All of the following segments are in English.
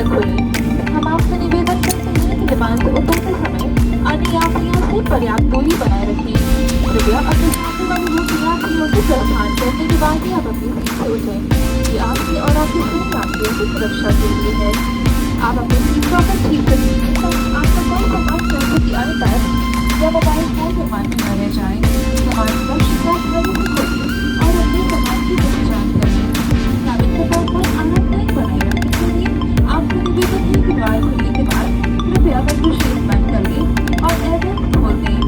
खुले। हम आपसे निवेदन करते हैं कि विमान से उतरते समय अन्य यात्रियों से पर्याप्त दूरी बनाए रखें। कृपया अपने सामने वाले दूसरे यात्रियों से प्रस्थान करने के बाद ही आप अपनी सीट से उठें। ये आपकी और आपके सभी यात्रियों की सुरक्षा के लिए है। आप अपने सीट पॉकेट ठीक कर लीजिए ताकि आपका कोई सामान जैसे कि आईपैड या मोबाइल फोन विमान में न रह जाए। सामान सुरक्षित और घड़ी से खोलिए और अपने सामान की पहचान करें। कैबिन के तापमान आरामदायक बनाए रखने के लिए आपसे निवेदन है कि द्वार खुलने के बाद कृपया विंडो शीट बंद कर दें और एयरबैग खोल दें।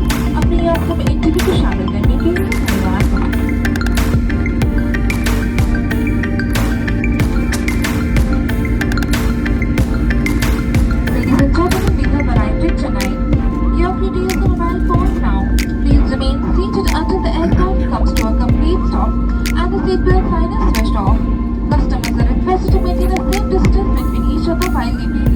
अपनी यात्रा में इंडिगो को शामिल करने के लिए धन्यवाद। Ladies and gentlemen, we have arrived in Chennai. You are free to use the mobile phone now. Please remain seated until the aircraft comes to a complete stop and the seatbelt sign is switched off. Customers are requested to maintain a safe distance between each other while leaving.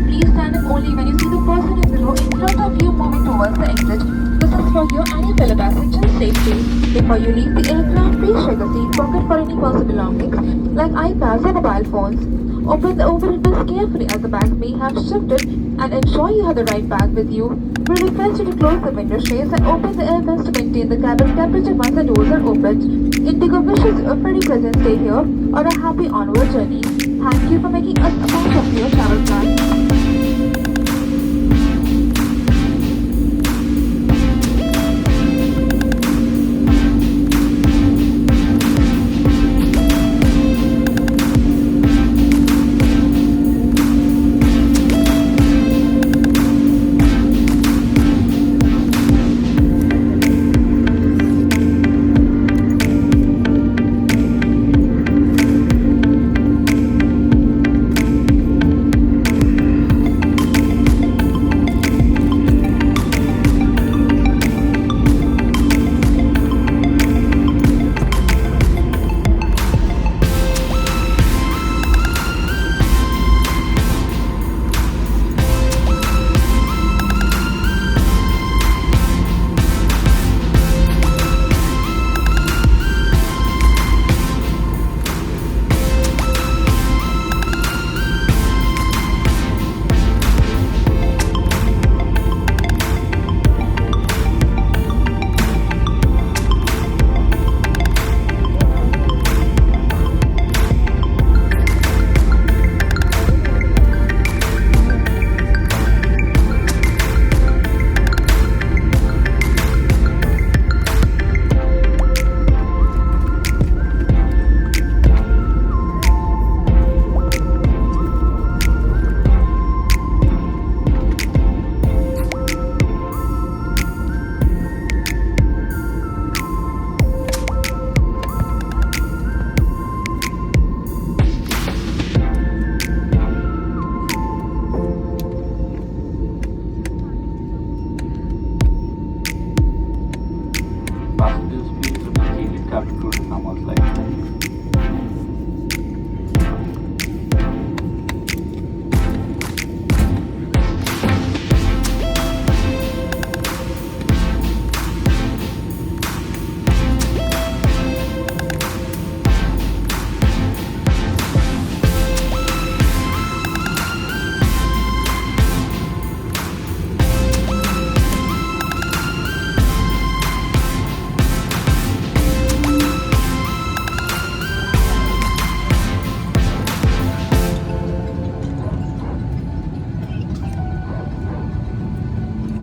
Please stand up only when you see the person in the row in front of you moving towards the exit. This is for your and your fellow passengers' safety. Before you leave the aircraft, please check the seat pocket for any personal belongings like iPads or mobile phones. Open the overhead bins carefully as the bag may have shifted and ensure you have the right bag with you. We request you to close the window shades and open the air vents to maintain the cabin temperature once the doors are opened. Indigo wishes you a very pleasant stay here or a happy onward journey. Thank you for making us a part of your travel plan